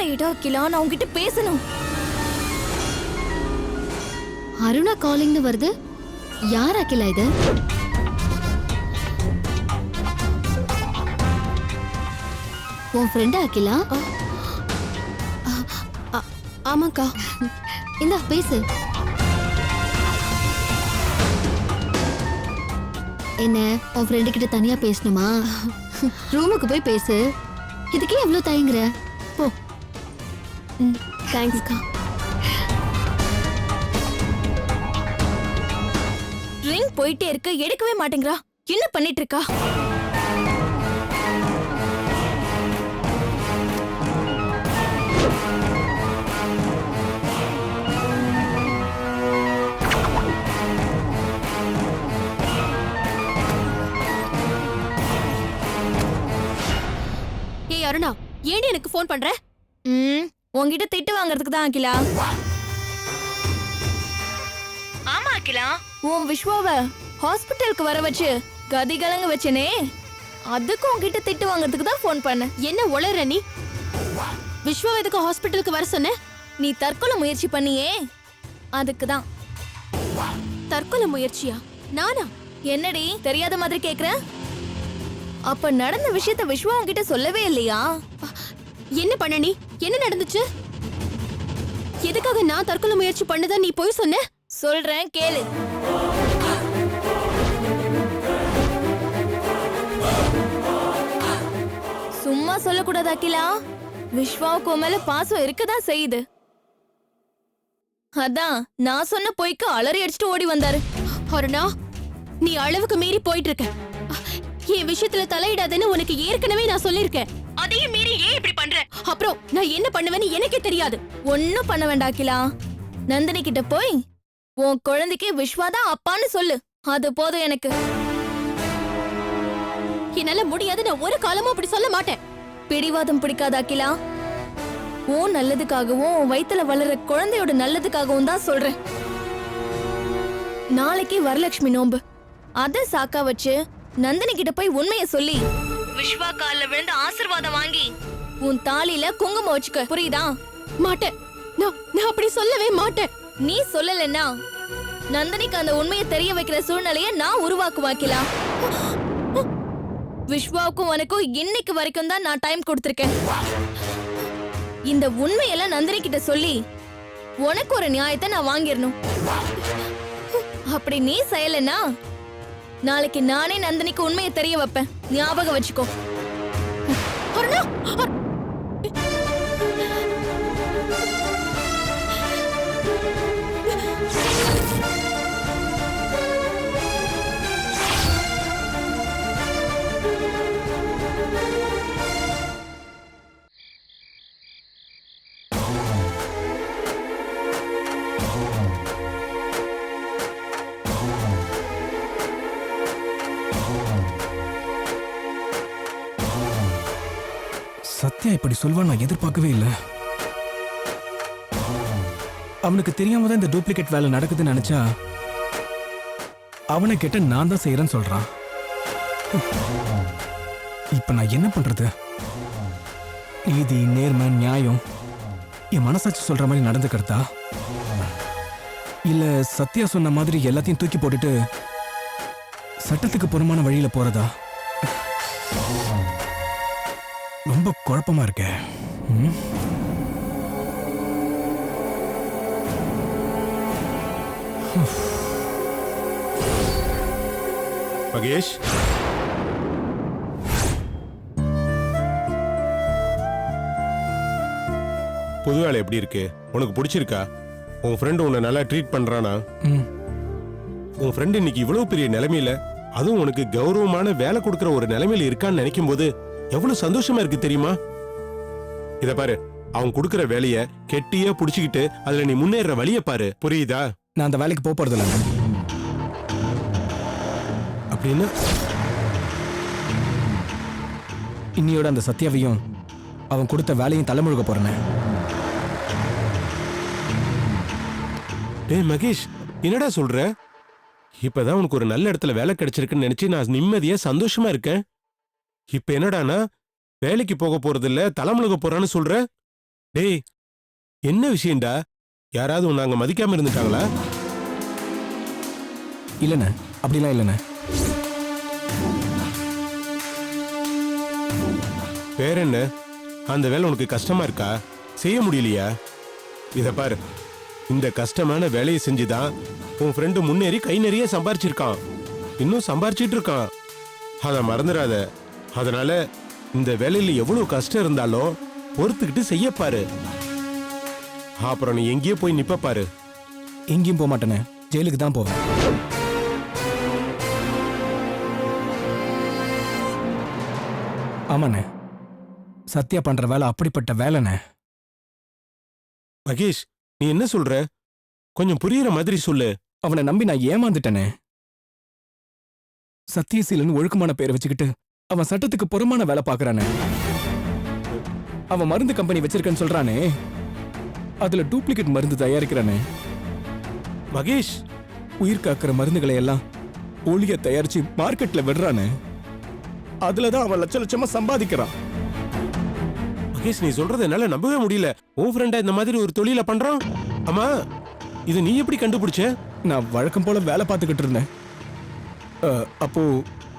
விடா அகிலா, நான் உன்கிட்ட பேசணும். அருணா காலிங்னு வருது. யார் அகிலா இது? உன் ஃப்ரெண்டா அகிலா? ஆமாக்கா. இந்தா பேசு. என்ன, உன் ஃப்ரெண்டு கிட்ட தனியா பேசணுமா? ரூமுக்கு போய் பேசு. இதுக்கே எவ்வளவு தயங்குற? போ. தேங்க்ஸ்க்கா. ரிங் போயிட்டே இருக்கு, எடுக்கவே மாட்டேங்கிறா. என்ன பண்ணிட்டு இருக்கா? ஏய் அருணா, ஏன்டி எனக்கு ஃபோன் பண்ற? உன்கிட்ட திட்டு வாங்குறதுக்கு தான் அகிலா. ஆமா அகிலா, உன் விஸ்வாவை ஹாஸ்பிட்டலுக்கு வர வச்சு கதி கலங்க வச்சனே, அதுக்கு உன்கிட்ட திட்டு வாங்குறதுக்கு தான் ஃபோன் பண்ண. என்ன உளற நீ? விஸ்வா எதுக்கு ஹாஸ்பிட்டலுக்கு வர சொன்ன? நீ தற்கொலை முயற்சி பண்ணியே, அதுக்கு தான். தற்கொலை முயற்சியா? நானா? என்னடி தெரியாத மாதிரி கேக்குற? அப்ப நடந்த விஷயத்த விஸ்வா உன்கிட்ட சொல்லவே இல்லையா? என்ன பண்ண நீ? என்ன நடந்துச்சு? எதுக்காக நான் தற்கொலை முயற்சி பண்ணதா நீ போய் சொன்ன? சொல்றேன் கேளு. சும்மா சொல்லக்கூடாது அகிலா. விஸ்வாவுக்கு உன் மேல பாசம் இருக்கதான் செய்யுது. அதான் நான் சொன்ன பொய்க்கு அலறி அடிச்சுட்டு ஓடி வந்தாரு. அருணா, நீ அளவுக்கு மீறி போயிட்டு இருக்க. என் விஷயத்துல தலையிடாதன்னு உனக்கு ஏற்கனவே நான் சொல்லிருக்கேன். அதையும் மீறி ஏன் இப்படி பண்ற? அப்புறம் நான் என்ன பண்ணுவேன்னு எனக்கே தெரியாது. ஒன்னும் பண்ண வேண்டாம் அகிலா. நந்தினி கிட்ட போய் உன் குழந்தைக்கு விஸ்வாதான் அப்பான்னு சொல்லு. அது போதும் எனக்கு. என்னால முடியாது. நான் ஒரு காலமும் அப்படி சொல்ல மாட்டேன். பிடிவாதம் பிடிக்காத அகிலா. உன் நல்லதுக்காகவும் உன் வயித்துல வளர்ற குழந்தையோட நல்லதுக்காகவும் தான் சொல்றேன். நாளைக்கு வரலட்சுமி நோம்பு. அத சாக்கா வச்சு நந்தினி கிட்ட போய் உண்மைய சொல்லி விஸ்வா கால்ல விழுந்து ஆசீர்வாதம் வாங்கி உன் தாலில குங்குமம் வச்சுக்க. புரியுதா? மாட்டேன். நான் அப்படி சொல்லவே மாட்டேன். நீ சொல்லலன்னா நந்தினிக்கு அந்த உண்மையை தெரிய வைக்கிற சூழ்நிலையை நான் உருவாக்குவாக்கலாம். விஸ்வாவுக்கும் உனக்கும் இன்னைக்கு வரைக்கும் தான் நான் டைம் கொடுத்திருக்கேன். இந்த உண்மையெல்லாம் நந்தினி கிட்ட சொல்லி உனக்கு ஒரு நியாயத்தை நான் வாங்கிடணும். அப்படி நீ செய்யலன்னா நாளைக்கு நானே நந்தினிக்கு உண்மையை தெரிய வைப்பேன். ஞாபகம் வச்சுக்கோ. சத்யா இப்படி சொல்வான் நான் எதிர்பார்க்கவே இல்லை. அவனுக்கு தெரியாம தான் இந்த டூப்ளிகேட் வேலை நடக்குதுன்னு நினைச்சா அவனை கேட்ட நான் தான் செய்யறேன்னு சொல்றான். இப்ப நான் என்ன பண்றது? நீதி, நேர்மை, நியாயம் என் மனசாட்சி சொல்ற மாதிரி நடந்துக்கிறதா, இல்ல சத்யா சொன்ன மாதிரி எல்லாத்தையும் தூக்கி போட்டுட்டு சட்டத்துக்கு புறமான வழியில போறதா? ரொம்ப குழப்பமா இருக்க. மகேஷ், புது வேலை எப்படி இருக்கு? உனக்கு பிடிச்சிருக்கா? உன் ஃப்ரெண்டு உன்னை நல்லா ட்ரீட் பண்றானா? உன் ஃப்ரெண்டு இன்னைக்கு இவ்வளவு பெரிய நிலைமையில, அதுவும் உனக்கு கௌரவமான வேலை கொடுக்கற ஒரு நிலைமையில இருக்கான்னு நினைக்கும் போது எவ்வளவு சந்தோஷமா இருக்கு தெரியுமா? இத பாரு, அவன் கொடுக்கற வேலைய கெட்டியா புடிச்சுக்கிட்டு அதுல நீ முன்னேற வழிய பாரு. புரியுதா? நான் அந்த வேலைக்கு போறது இல்ல. அப்படின்னு இன்னியோட அந்த சத்யாவையும் அவன் கொடுத்த வேலையும் தலைமுழுக போறேன். டேய் மகேஷ், என்னடா சொல்ற? இப்பதான் உனக்கு ஒரு நல்ல இடத்துல வேலை கிடைச்சிருக்குன்னு நினைச்சு நான் நிம்மதியா சந்தோஷமா இருக்கேன். இப்ப என்னடானா வேலைக்கு போக போறது இல்ல தலைமுழுக போறான்னு சொல்ற? டேய், என்ன விஷயம்டா? யாராவது உன்னை அங்க மதிக்காம இருந்துட்டாங்களா? இல்லைண்ணே, அப்படிலாம் இல்லைண்ணே. வேற என்ன? அந்த வேலை உனக்கு கஷ்டமா இருக்கா? செய்ய முடியலையா? இத பாரு, இந்த கஷ்டமான வேலையை செஞ்சுதான் உன் ஃப்ரெண்டு முன்னேறி கை நிறைய சம்பாரிச்சிருக்கான். இன்னும் சம்பாரிச்சிட்டு இருக்கான். அதை மறந்துடாத. அதனால இந்த வேலையில எவ்வளவு கஷ்டம் இருந்தாலும் பொறுத்துக்கிட்டு செய்யப்பாரு. அப்புறம் நீ எங்கேயோ போய் நிப்ப பாரு. எங்கேயும் போக மாட்டேனே, ஜெயிலுக்கு தான் போவேன். ஆமாண்ணே, சத்யா பண்ற வேலை அப்படிப்பட்ட வேலைண்ணே. மகேஷ், நீ என்ன சொல்ற? கொஞ்சம் புரியுற மாதிரி சொல்லு. அவனை நம்பி நான் ஏமாந்துட்டேனே. சத்தியசீலன் ஒழுக்கமான பேரை வச்சுக்கிட்டு அவன் சட்டத்துக்கு புறமான வேலை பார்க்கறானே. அவன் மருந்து கம்பெனி வச்சிருக்கேன்னு சொல்றானே, அதுல டூப்ளிகேட் மருந்து தயாரிக்கிறானே. மகேஷ், உயிர் காக்கிற மருந்துகளை எல்லாம் ஒளிய தயாரிச்சு மார்க்கெட்ல விடுறானே. அதுலதான் அவன் லட்ச லட்சமா சம்பாதிக்கிறான். மகேஷ், நீ சொல்றது என்னால நம்பவே முடியல. உன் ஃப்ரெண்டா இந்த மாதிரி ஒரு தொழில பண்றான்? ஆமா, இது நீ எப்படி கண்டுபிடிச்ச? நான் வழக்கம் போல வேலை பார்த்துக்கிட்டு இருந்தேன். அப்போ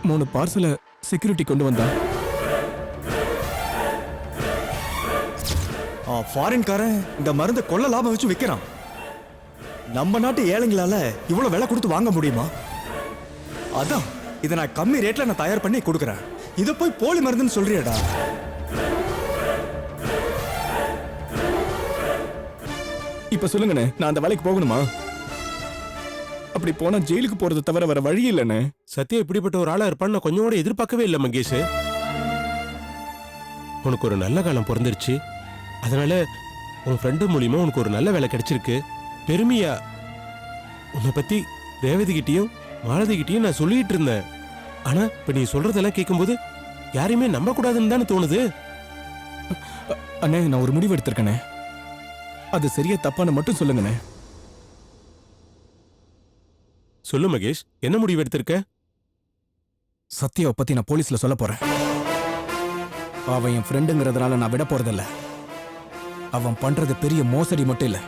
3 பார்சல செக்யூரிட்டி கொண்டு வந்தான். ஃபாரின்காரன் இந்த மருந்தை கொள்ள லாபம் வச்சு விற்கிறான். நம்ம நாட்டு ஏழைங்களால இவ்வளவு விலை கொடுத்து வாங்க முடியுமா? அதான் இதை நான் கம்மி ரேட்ல நான் தயார் பண்ணி கொடுக்குறேன். இதை போய் போலி மருந்துன்னு சொல்றியடா? இப்ப சொல்லுங்கண்ணே, நான் அந்த வேலைக்கு போகணுமா? அப்படி போனா ஜெயிலுக்கு போறது தவிர வேற வழி இல்லைண்ணே. சத்யா இப்படிப்பட்ட ஒரு ஆளா இருப்பான்னு நான் கொஞ்சம் கூட எதிர்பார்க்கவே இல்லை மகேஷ். உனக்கு ஒரு நல்ல காலம் பிறந்துருச்சு. அதனால உன் ஃப்ரெண்டு மூலியமா உனக்கு ஒரு நல்ல வேலை கிடைச்சிருக்கு. பெருமையா உன்னை பத்தி ரேவதி கிட்டயும் மாலதி கிட்டயும் நான் சொல்லிட்டு இருந்தேன். ஆனா இப்ப நீ சொல்றதெல்லாம் கேட்கும்போது யாரையுமே நம்ப கூடாதுன்னு தானே தோணுது. அண்ணே, நான் ஒரு முடிவு எடுத்திருக்கேனே. அது சரியா தப்பான்னு மட்டும் சொல்லுங்கண்ணே. சொல்லு மகேஷ், என்ன முடிவு எடுத்திருக்க? சத்யாவை பத்தி நான் போலீஸ்ல சொல்ல போறேன். அவன் என் ஃப்ரெண்டுங்கிறதுனால நான் விட போறதில்ல. அவன் பண்றது பெரிய மோசடி மட்டும் இல்ல,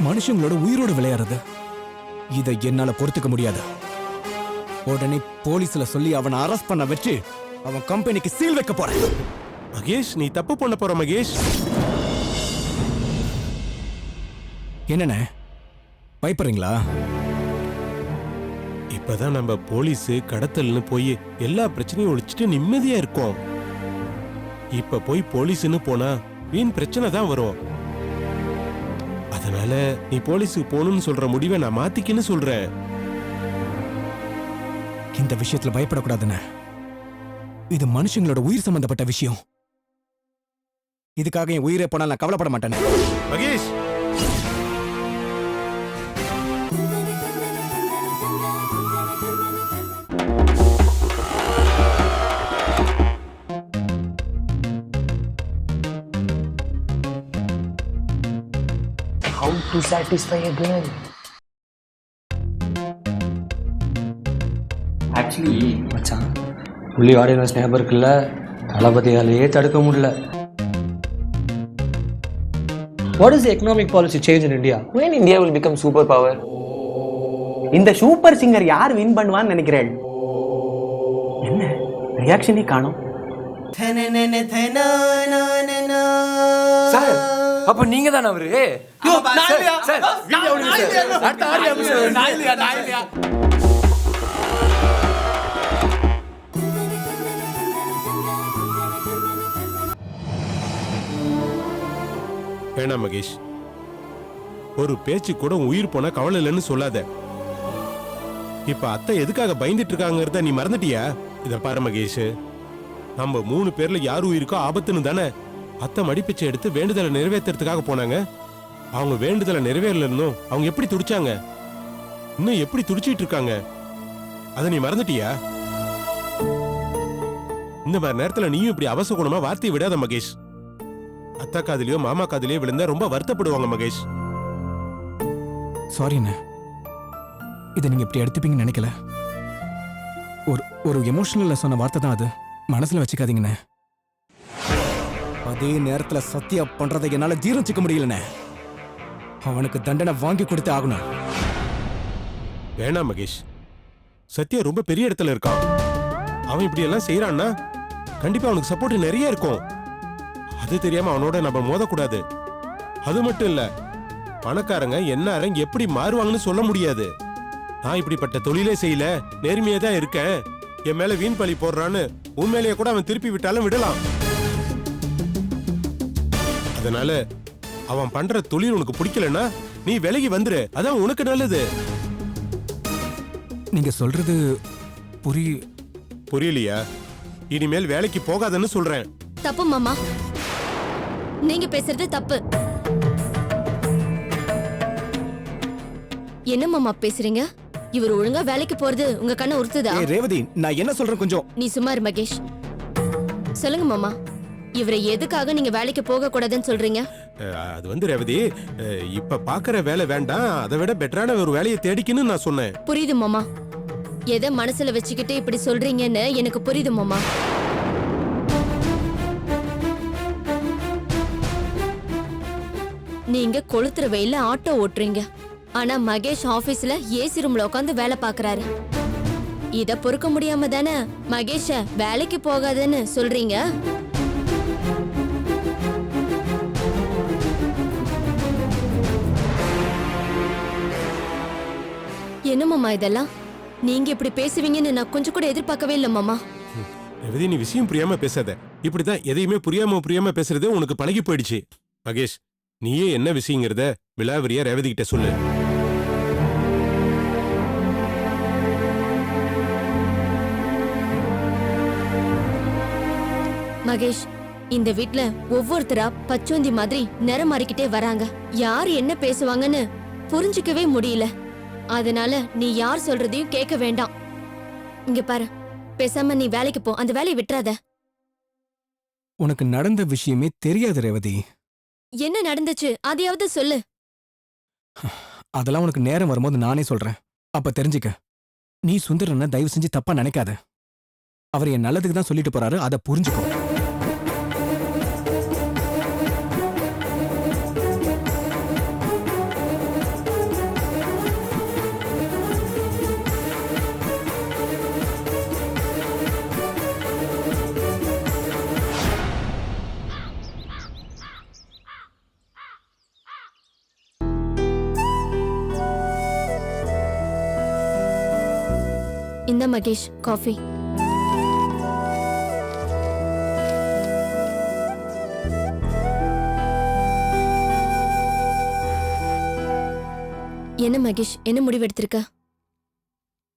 மனுஷங்களோட உயிரோடு விளையாடுறது. இதை என்னால பொறுத்துக்க முடியாது. உடனே போலீஸ்ல சொல்லி அவனை அரெஸ்ட் பண்ண வச்சு அவன் கம்பெனிக்கு சீல் வைக்க போறேன். மகேஷ், நீ தப்பு பண்ண போற மகேஷ். என்னண்ணே, பயப்படுறீங்களா? இப்பதான் நம்ம போலீஸ் கடத்தல்னு போய் எல்லா பிரச்சனையும் ஒழிச்சிட்டு நிம்மதியா இருக்கோம். இப்ப போய் போலீஸ்னு போனா வீண் பிரச்சனை தான் வரும். அதனால நீ போலீஸுக்கு போகணும்னு சொல்ற முடிவை நான் மாத்திக்கின்னு சொல்றேன். இந்த விஷயத்துல பயப்படக்கூடாதுண்ணே. இது மனுஷங்களோட உயிர் சம்பந்தப்பட்ட விஷயம். இதுக்காக என் உயிரே போனால் நான் கவலைப்பட மாட்டேனே. Mahesh, How to satisfy a girl? Actually மச்சான், புள்ளி ஆடியன்ஸ் ஞாபகம் இருக்குல்ல, தளபதியாலேயே தடுக்க முடியல. What is the economic policy change in India? When India will become superpower? இந்த சூப்பர் சிங்கர் யார் வின் பண்ணுவான்னு நினைக்கிறேன்? என்ன ரியாக்ஷனே காணோம். சார், அப்ப நீங்க தானே அவரு? வேணாம் மகேஷ், ஒரு பேச்சு கூட உன் உயிர் போனா கவலை இல்லைன்னு சொல்லாத. இப்ப அத்தை எதுக்காக பயந்துட்டு இருக்காங்கிறத நீ மறந்துட்டியா? இத பாரு மகேஷ், நம்ம 3 பேர்ல யார் உயிருக்கோ ஆபத்துன்னு தானே அத்தை மடிப்பிச்சை எடுத்து வேண்டுதலை நிறைவேற்றுறதுக்காக போனாங்க. அவங்க வேண்டுதலை நிறைவேறலன்னு அவங்க எப்படி துடிச்சாங்க, இன்னும் எப்படி துடிச்சிட்டு இருக்காங்க, அதை நீ மறந்துட்டியா? இந்த மாதிரி நேரத்துல நீயும் இப்படி அவசகுணமா வார்த்தையை விடாத மகேஷ். அத்தா காதலியோ மாமா காதலியோ விழுந்தா ரொம்ப வருத்தப்படுவாங்க மகேஷ். சாரிண்ணே, இதை நீங்க இப்படி எடுத்துப்பீங்கன்னு நினைக்கல. ஒரு எமோஷனல்ல சொன்ன வார்த்தை தான் அது. மனசுல வச்சுக்காதீங்கண்ணே. அதே நேரத்துல சத்யா பண்றதை என்னால ஜீரணிச்சுக்க முடியலண்ணே. அவனுக்கு தண்டனை வாங்கி கொடுத்தே ஆகணும். வேணாம் மகேஷ், சத்யா ரொம்ப பெரிய இடத்துல இருக்கான். அவன் இப்படி எல்லாம் செய்யறான்னா கண்டிப்பா அவனுக்கு சப்போர்ட் நிறைய இருக்கும். அது தெரியாம அவனோட நம்ம மோதக்கூடாது. அது மட்டும் இல்ல, பணக்காரங்க என்ன எப்படி மாறுவாங்கன்னு சொல்ல முடியாது. நான் இப்படிப்பட்ட தொழிலே செய்யல, நேர்மையா தான் இருக்கேன், என் மேல வீண் பழி போடுறான்னு உண்மையிலேயே கூட அவன் திருப்பி விட்டாலும் விடலாம். அதனால அவன் பண்ற தொழில் உனக்கு பிடிக்கலன்னா நீ விலகி வந்துரு, அதான் உனக்கு நல்லது. நீங்க சொல்றது புரியலையா? இனிமேல் வேலைக்கு போகாதன்னு சொல்றேன். தப்பு மாமா, நீங்க பேசுறது தப்பு. என்ன மாமா பேசுறீங்க? இவர் ஒழுங்கா வேலைக்கு போறது உங்க கண்ணை உறுத்துதா? ரேவதி, நான் என்ன சொல்றேன் கொஞ்சம். நீ சும்மா இரு மகேஷ். சொல்லுங்க மாமா, இவரை எதுக்காக நீங்க வேலைக்கு போக கூடாதுன்னு சொல்றீங்க? அது வந்து ரேவதி, இப்ப பாக்குற வேலை வேண்டாம், அதை விட பெட்டரான ஒரு வேலையை தேடிக்கணும்னு நான் சொன்னேன். புரியுது மாமா, எதை மனசுல வச்சுக்கிட்டு இப்படி சொல்றீங்கன்னு எனக்கு புரியுது மாமா. நீங்க கொளுத்துற வெயில ஆட்டோ ஓட்டுறீங்க, ஆனா மகேஷ் ஆபீஸ்ல ஏசி ரூம்ல உட்காந்து வேலை பாக்குறாரு. இத பொறுக்க முடியாம தானே மகேஷ வேலைக்கு போகாதுன்னு சொல்றீங்க? என்ன மாமா இதெல்லாம்? நீங்க இப்படி பேசுவீங்கன்னு நான் கொஞ்சம் கூட எதிர்பார்க்கவே இல்லை மாமா. ரேவதி, நீ விஷயம் புரியாம பேசாத. இப்படிதான் எதையுமே புரியாம பேசுறது உனக்கு பழகி போயிடுச்சு. மகேஷ், நீயே என்ன விஷயங்கிறத விலாவரியா ரேவதி கிட்ட சொல்லு. மகேஷ், இந்த வீட்ல ஒவ்வொருத்தரா பச்சோந்தி மாதிரி நிறம் மாறிக்கிட்டே வராங்க. யார் என்ன பேசுவாங்கன்னு புரிஞ்சுக்கவே முடியல. அதனால நீ யார் சொல்றதையும் கேட்க வேண்டாம். இங்க பாரு, பேசாம நீ வேலைக்கு போ, அந்த வேலையை விட்டுறாத. உனக்கு நடந்த விஷயமே தெரியாது ரேவதி. என்ன நடந்துச்சு அதையாவது சொல்லு. அதெல்லாம் உனக்கு நேரம் வரும்போது நானே சொல்றேன், அப்ப தெரிஞ்சுக்க. நீ சுந்தரனை தயவு செஞ்சு தப்பா நினைக்காத. அவர் என் நல்லதுக்கு தான் சொல்லிட்டு போறாரு, அதை புரிஞ்சுக்கோ. இந்த மகேஷ் காஃபி. என்ன மகேஷ், என்ன முடிவெடுத்திருக்க?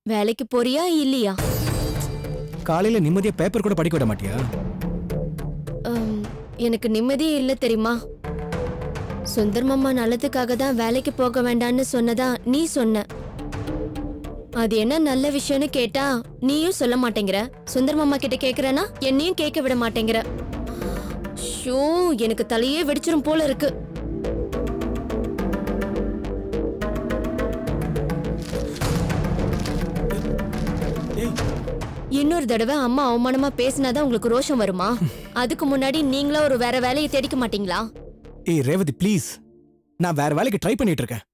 வேலைக்கு போறியா இல்லையா? காலையில நிம்மதியா பேப்பர் கூட படிக்க விட மாட்டியா? எனக்கு நிம்மதியே இல்ல தெரியுமா? சுந்தர் மாமா நல்லதுக்காக தான் வேலைக்கு போக வேண்டாம்னு சொன்னதா நீ சொன்ன. அது என்ன நல்ல விஷயம்னு கேட்டா நீயும் சொல்ல மாட்டேங்கிற. சுந்தர் மாமா கிட்ட கேக்குறனா என்னையும் கேட்க விட மாட்டேங்கிற. ஷோ, எனக்கு தலையே வெடிச்சிரும் போல இருக்கு. இன்னொரு தடவை அம்மா அவமானமா பேசினாதான் உங்களுக்கு ரோஷம் வருமா? அதுக்கு முன்னாடி நீங்களா ஒரு வேற வேலையை தேடிக்க மாட்டீங்களா? ஏய் ரேவதி, ப்ளீஸ். நான் வேற வேலைக்கு ட்ரை பண்ணிட்டு இருக்கேன்.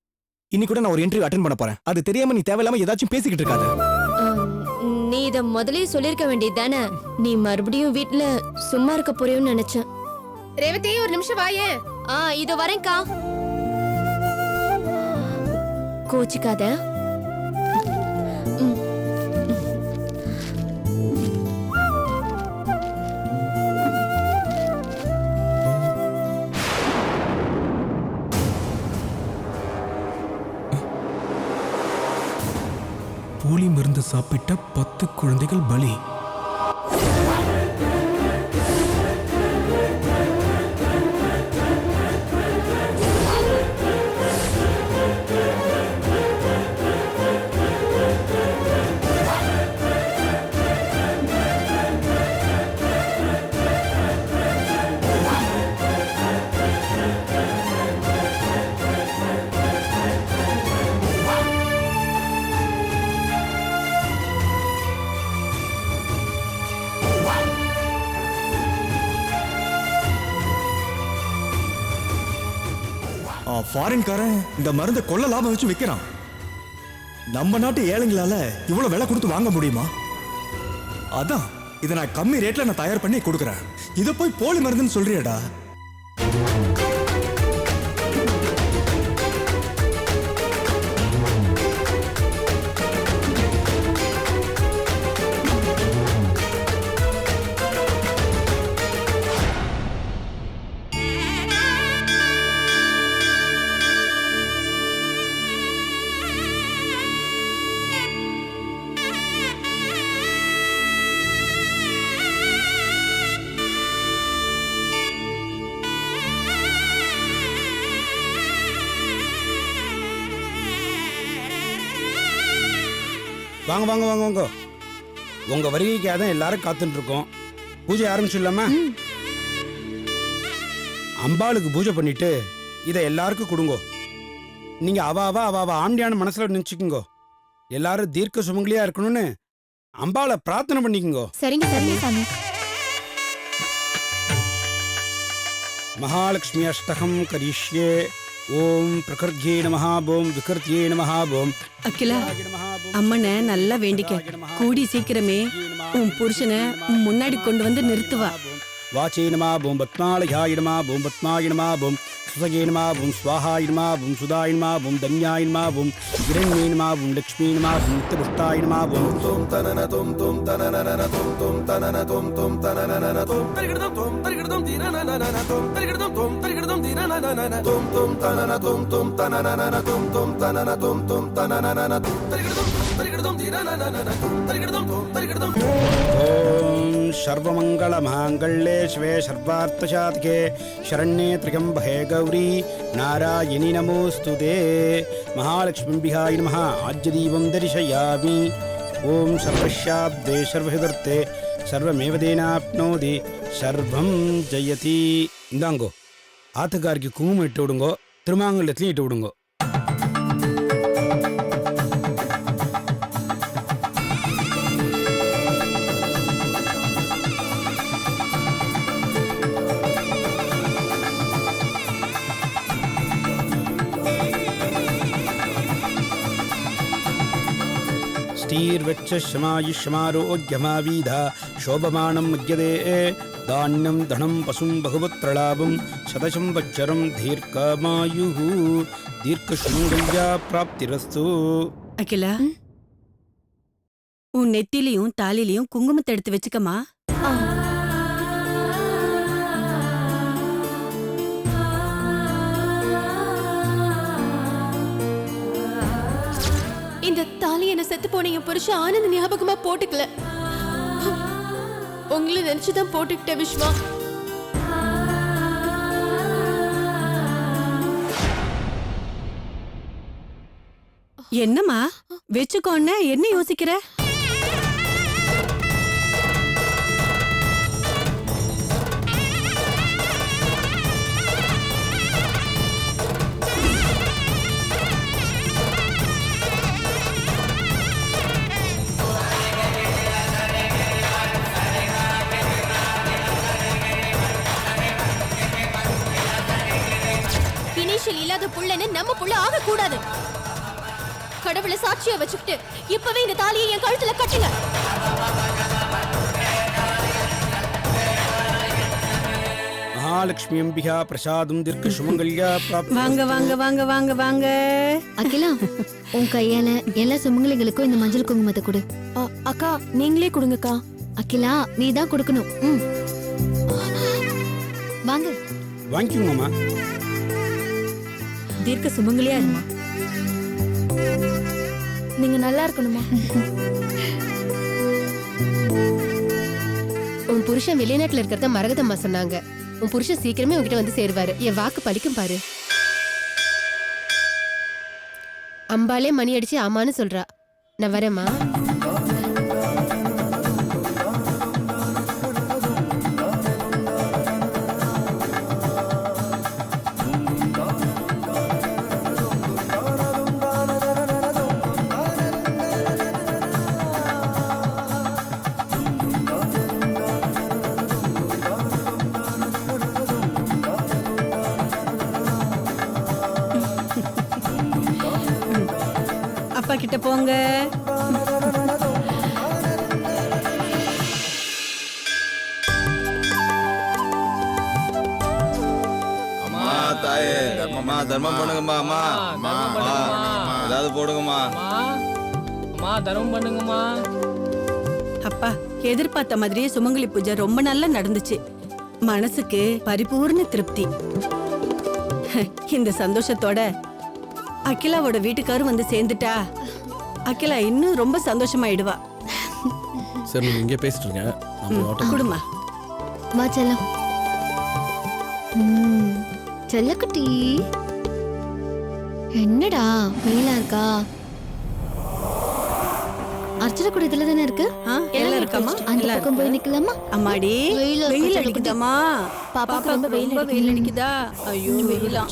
இன்னைக்கு கூட நான் ஒரு இன்டர்வியூ அட்டெண்ட் பண்ண போறேன். அது தெரியாம நீ தேவையில்லாம ஏதாச்சும் பேசிக்கிட்டு இருக்காத. நீ இத முதல்லயே சொல்லிருக்க வேண்டியது தானே. நீ மறுபடியும் வீட்ல சும்மா இருக்க போறியோன்னு நினைச்சேன். ரேவதி, ஒரு நிமிஷம் வாயே. இது வரேன்க்கா. கோச்சிக்காத. போலி மருந்து சாப்பிட்ட 10 குழந்தைகள் பலி. ஃபாரின்காரன் இந்த மருந்தை கொள்ள லாபம் வச்சு விற்கிறான். நம்ம நாட்டு ஏழைங்களால இவ்வளவு விலை கொடுத்து வாங்க முடியுமா? அதான் இதை நான் கம்மி ரேட்ல நான் தயார் பண்ணி கொடுக்குறேன். இதை போய் போலி மருந்துன்னு சொல்றியடா? வாங்க வாங்க வாங்க வாங்க. உங்க வருகைக்காக தான் எல்லாரும் காத்துட்டு இருக்கோம். பூஜை ஆரம்பிச்சிடலாமா? அம்பாளுக்கு பூஜை பண்ணிட்டு இதை எல்லாருக்கும் கொடுங்கோ. நீங்க அவ ஆண்டியான மனசுல நினைச்சுக்குங்கோ. எல்லாரும் தீர்க்க சுமங்கலியா இருக்கணும்னு அம்பாளை பிரார்த்தனை பண்ணிக்குங்கோ. சரிங்க சரிங்க சாமி. மகாலட்சுமி அஷ்டகம் கரிஷ்யே. ஓம் பிரகிருத்யே நமஹ, ஓம் விகிருத்யே நமஹ, ஓம் அகிலா, அம்மனை நல்லா வேண்டிக்க. கூடி சீக்கிரமே உன் புருஷனை முன்னாடி கொண்டு வந்து நிறுத்துவா. வாச்சே நமஹ, ஓம் பத்மாலயாய நமஹ, ஓம் பத்மாய நமஹ, ஓம் சுதகே நமஹ, ஓம் ஸ்வாஹாய நமஹ, ஓம் சுதாய நமஹ, ஓம் தன்யாய நமஹ, ஓம் இரண்யே நமஹ, ஓம் லக்ஷ்மீ நமஹ, ஓம் நித்யபுஷ்டாய நமஹ, ஓம் தோம் தனன தோம் தோம் தனனன தோம் தோம் தனன தோம் தோம் தனனன தோம் தரிகிடதம் தோம் தரிகிடதம் தீனனனன தோம் தரிகிடதம் தோம் தரிகிடதம் தீனனனன தோம் தோம் தனன தோம் தோம் தனனன தோம் தோம் தனன தோம் தோம் தனனன தோம் தரிகிடதம் தரிகிடதம் தீனனனன தோம் தரிகிடதம் தோம் தரிகிடதம். ஓம் சர்வமங்கள மாங்கல்யே சிவே சர்வார்த்தசாதிகே சரண்யே த்ரியம்பகே கௌரி நாராயணி நமோஸ்துதே. மகாலட்சுமிபிஹாய நமஹ. ஆஜ்யதீபம் தரிசயாமி. ஓம் சர்வஸ்யாப்தே சர்வஹிதர்த்தே சர்வமேவதேனாப்னோதி சர்வம் ஜெயதி. இந்தாங்கோ, ஆத்துக்காரிக்கு குங்குமம் இட்டு விடுங்கோ, திருமாங்கல்யத்திலையும் இட்டு விடுங்கோ. ஸ்ரீர்வச்சமாயுஷ்மாரோக்யமாவீதா சோபமானம் மக்யதே. தானியம் தனம் பசும் பகுபத்ரலாபம் சதசம் வச்சரம் தீர்க்கமாயு தீர்க்கசுமங்கல்யா பிராப்திரஸ்து. அகிலா, உன் நெத்திலையும் தாலிலையும் குங்குமத்தை எடுத்து வச்சுக்கமா. இந்த தாலி என்ன செத்து போன என் புருஷன் ஆனந்த் ஞாபகமா போட்டுக்கல. உங்களை நினைச்சுதான் போட்டுக்கிட்ட விஸ்வா. என்னம்மா வச்சுக்கோன்னு என்ன யோசிக்கிற? இனிஷியல் இல்லாத புள்ளன்னு நம்ம புள்ள ஆக கூடாது. கடவுளை சாட்சியா வச்சுக்கிட்டு இப்பவே இந்த தாலியை என் கழுத்துல கட்டுங்க. மகாலட்சுமி அம்பிகா பிரசாதம் தீர்க்க சுமங்கல்யா பிராப்தி. வாங்க வாங்க வாங்க வாங்க வாங்க. அகிலா, உன் கையால எல்லா சுமங்கலிகளுக்கும் இந்த மஞ்சள் குங்குமத்தை கொடு. அக்கா, நீங்களே கொடுங்கக்கா. அகிலா, நீ தான் கொடுக்கணும். வாங்க வாங்கிக்கோங்கம்மா. தீர்க்க சுமங்கலியா இருமா. நீங்க நல்லா இருக்கணுமா? உன் புருஷன் வெளிநாட்டுல இருக்கிறத மரகதம்மா சொன்னாங்க. உன் புருஷன் சீக்கிரமே உங்ககிட்ட வந்து சேருவாரு. என் வாக்கு பலிக்கும் பாரு. அம்பாலே மணி அடிச்சு ஆமான்னு சொல்றா. நான் வரேம்மா. போங்க. அம்மா தாயே தர்மமா தர்மம் பண்ணுங்கம்மா. அம்மா அம்மா ஏதாவது போடுங்கம்மா. அம்மா தர்மம் பண்ணுங்கம்மா. அப்பா, எதிர்பார்த்த மாதிரியே சுமங்கலி பூஜை ரொம்ப நல்லா நடந்துச்சு. மனசுக்கு பரிபூர்ண திருப்தி. இந்த சந்தோஷத்தோட அகிலாவோட வீட்டுக்காரும் வந்து சேர்ந்துட்டா அகிலா இன்னும் ரொம்ப சந்தோஷமாயிடுவா. சரி நீங்க இங்கே பேசிட்டு இருங்க. குடுமா. வா செல்லம். செல்லக்குட்டி என்னடா வெயிலா இருக்கா? அர்ச்சனை கூட இதுல தானே இருக்கு. எல்லாம் இருக்காமா? அந்த பக்கம் போய் நிக்கலாமா? அம்மாடி வெயிலா வெயில் இருக்கு, அடிக்குதாமா? பாப்பாக்கு ரொம்ப ரொம்ப வெயில் அடிக்குதா? ஐயோ வெயிலா.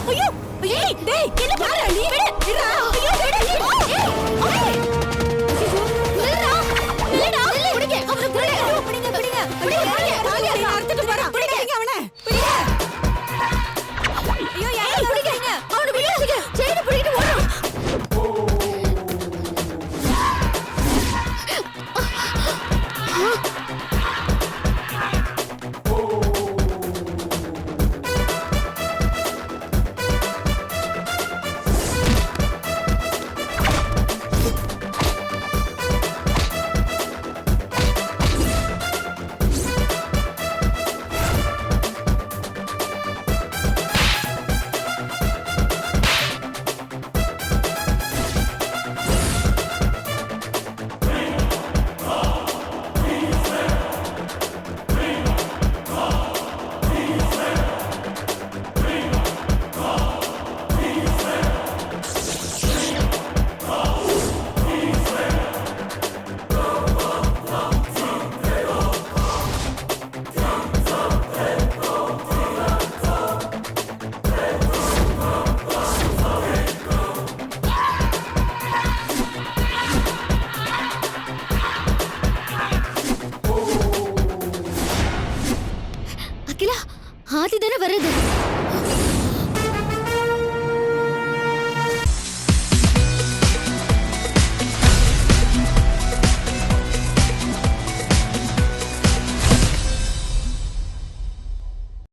ஐயோ ஐயோ டேய் என்ன பண்ற நீ? விடுடா. ஐயோ விடு. ஏய் நில்லுடா. நில்லுடா. பிடிங்க. அவனை பிடிங்க. பிடிங்க பிடிங்க. பிடிங்க. அறுத்துட்டு போறா. பிடிங்க அவனை. பிடிங்க. ஐயோ யாரை பிடிங்க? அவனை விடுங்க. செயினை பிடிக்கிட்டு ஓடு. அகிலா ஆதி தானே வருது.